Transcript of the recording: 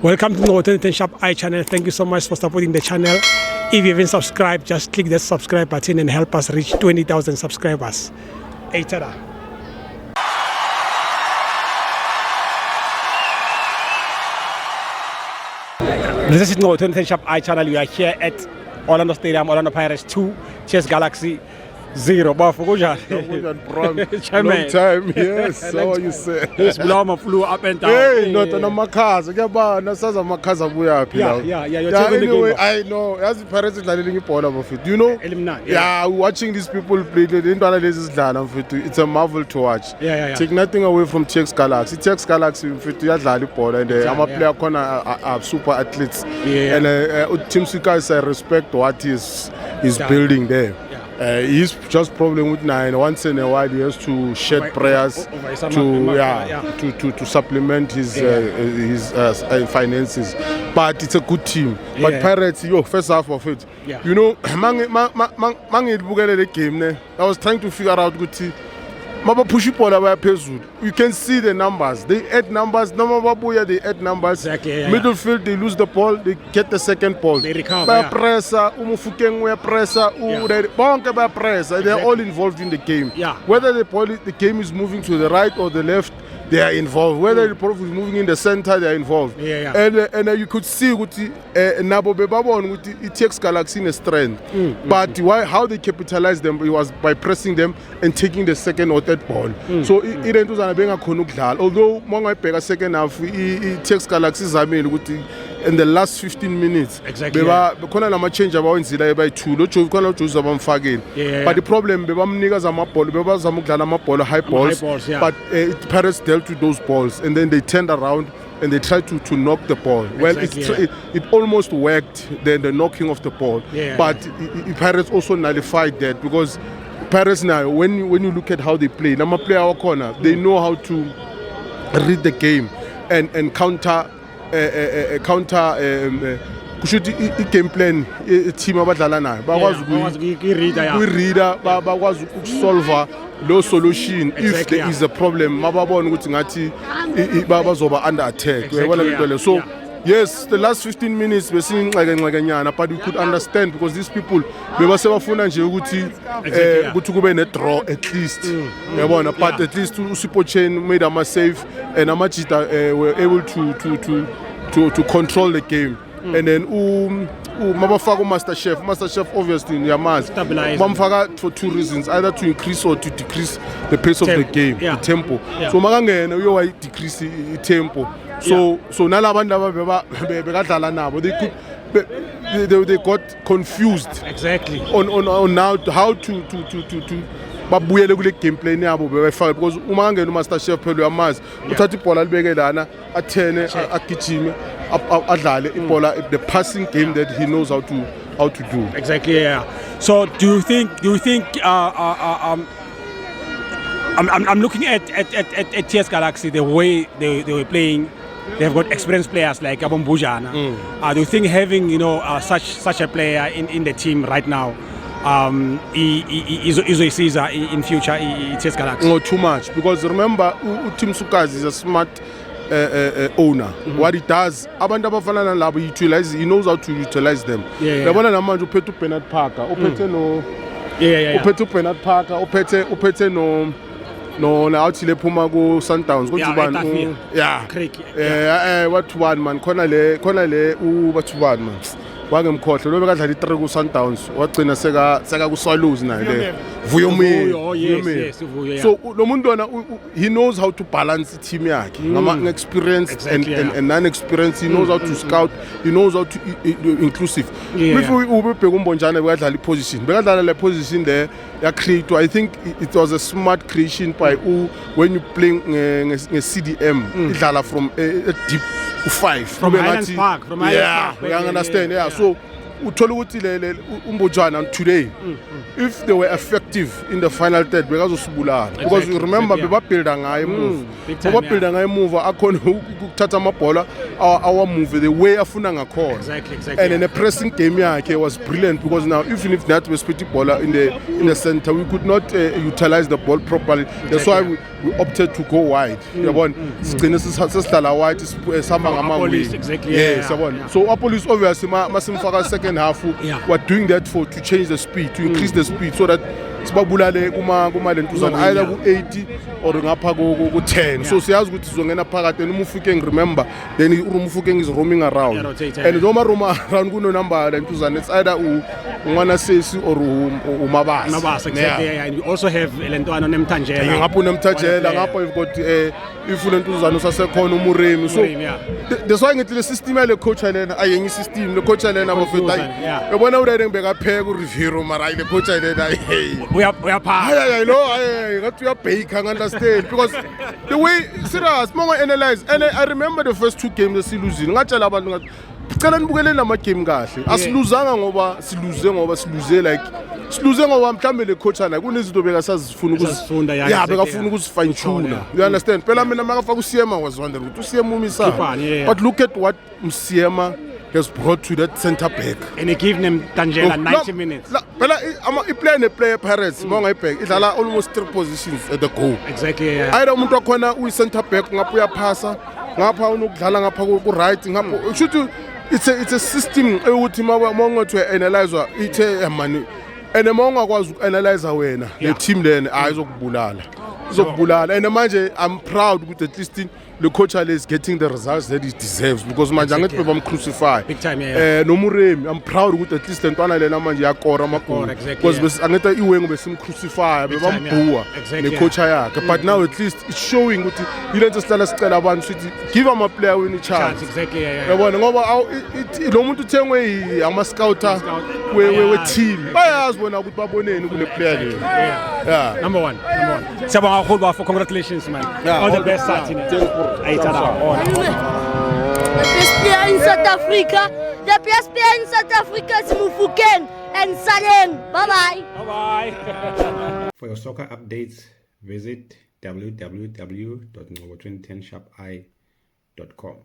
Welcome to the Shop channel. Thank you so much for supporting the channel. If you haven't subscribed, just click the subscribe button and help us reach 20,000 subscribers. Hey, tada. This is the Shop channel. We are here at Orlando Stadium, Orlando Pirates 2, Chess Galaxy 0. Long time, yes. So what you say? Yes, Blama flew up and down. Hey, not on Makaza. Anyway, I know. As the Pirates is like of it. You know? Yeah, watching these people play, it's a marvel to watch. Take nothing away from Chess Galaxy. Chess Galaxy, and I'm a player corner super athletes. And Team Sukas, I respect what he's building there. He's just problem with 9. Once in a while, he has to shed prayers to supplement his finances. But it's a good team. But Pirates, first half of it, you know, the game. I was trying to figure out good team. You can see the numbers. They add numbers. They add numbers. Midfield, they lose the ball. They get the second ball. They recover. They're all involved in the game. Whether the game is moving to the right or the left, they are involved. Whether the ball is moving in the center, they are involved. And you could see it takes Galaxy in a strength. But how they capitalize them, it was by pressing them and taking the second or third ball. So it was although Monga second half, it takes Galaxy in the last 15 minutes. Exactly. But the problem, high balls, but Paris dealt with those balls and then they turned around and they tried to knock the ball. Well, it almost worked, the knocking of the ball. But Paris also nullified that because Paris now, when you look at how they play, now player our corner, they know how to read the game and counter kushuthi i-game plan team abadlala nayo bakwazi ukuyi-reader bakwazi ukusolva lo solution if there is a problem mababona ukuthi ngathi bazoba under attack uyabona into le so yes, the last 15 minutes besinxeke but we could understand because these people bebasebafuna nje ukuthi kube ne draw at least uyabona but at least uSipho Chain made a save and Amajita were able to control the game. And then mabafaka Master Chef obviously Yamaz bamfaka for two reasons, either to increase or to decrease the pace of the game, the tempo. So makangena uyowa decrease the tempo. So nalabantu bekadlala nabo they got confused on now how to babuyele kule game plan yabo befaka because uma ngena uMaster Chef phela uyamazi uthatha ibhola libeke lana athene agijime adlale ibhola the passing game that he knows how to do. Exactly, yeah. So do you think I'm looking at TS Galaxy, the way they were playing. They've got experienced players like Abon Bujana. Do you think having such a player in the team right now is a Caesar in future TS Galaxy? Not too much because remember Team Sukas is a smart owner. What he does, abantu abafana nalabo he knows how to utilize them. Yabona namanje uphethe uBernard Parker, uphethe uphethe uBernard Parker, uphethe no awuthi lephuma ku Sundowns kuthi bani what one man khona le bathi bani man wangemkhohle lo bekadlala i3 ku Sundowns wagcina seka ku Swallows naye le Vuyomi. So lo muntu wona he knows how to balance the team yakhe ngama experience and non-experience. He knows how to scout, he knows how to inclusive. If ubebheka uMbonjana bekadlala bekadlala le position there ya create. I think it was a smart creation by when you playing CDM idlala from a deep 5 from Highlands Park. We understand. So uthola ukuthi le umbojana today if they were effective in the final third bekazosibulala because you remember bebabuilda ngaye emuva bebabuilda ngaye emuva akhona ukuthatha amabhola our move the way afuna ngakhona and in the pressing game yakhe was brilliant because now even if that was pretty ball in the center we could not utilize the ball properly that's why we opted to go wide yabona sigcine sesihlala wide sihamba ngama-wing yes yabona so Apolis obviously masimfaka second half we're doing that to change the speed to increase the speed so that sibabulale kuma lentuzana either ku-80 or ngapha ku-10 so siyazi ukuthi sizongena phakathi and umufukeng remember then umufukeng is roaming around and noma roama around kunonumber lentuzana it's either uNgwanasesi or uMabasa exactly and you also have lentwana nemthanjela ngapha unemthanjela ngapha you've got if lentuzana usasekhona umuremi so that's why ngithi le system yale coach lena ayenye system le coach lena abafeta yabona urede ngibekapheka uRivero mara ile coach lena uyapha no ngathi uyabheka understand because the way serious monga analyze and I remember the first two games esiluzini ngatshela abantu ngathi cela nibukele nama game kahle asiluzanga ngoba siluze like siluze ngoba mhlambe le coach ana kunezinto bekasazifuna ukuzifunda bekafuna ukuzifine tune you understand phela mina makafaka uSiyema was wondering ukuthi uSiyema umisa but look at what Msiyema has brought to that center back and they give them Tanjela 90 minutes phela I play Pirates monga ibhack idlala almost 3 positions at the goal exactly ayida umuntu wakhona uyi center back ngapha uyaphasa ngapha unokudlala ngapha ku right ngapha should it's a system ukuthi mongothwe analyze ithe mani and mongakwazi ukuanalyze wena le team lena ayizokubulala and manje I'm proud ukuthi at least the coach is getting the results that he deserves because manje angithi bebamcrucify big time no Muremi I'm proud ukuthi at least lentwana lena manje yakora amagoli because angithi iwengu besimcrucify bebambhuwa ne coach yakhe but now at least it's showing ukuthi yilento sihlala sicela abantu sithi give ama player win a chance exactly yabona ngoba lo muntu uthengwe ama scouter we team bayazi bona ukuthi baboneni kule player le number 1 siyabonga kakhulu for congratulations man all the best Sathina The best player in South Africa. The best player in South Africa is Mufokeng and Saleng. Bye-bye. Bye-bye. For your soccer updates, visit www.ngobo2010sharpi.com.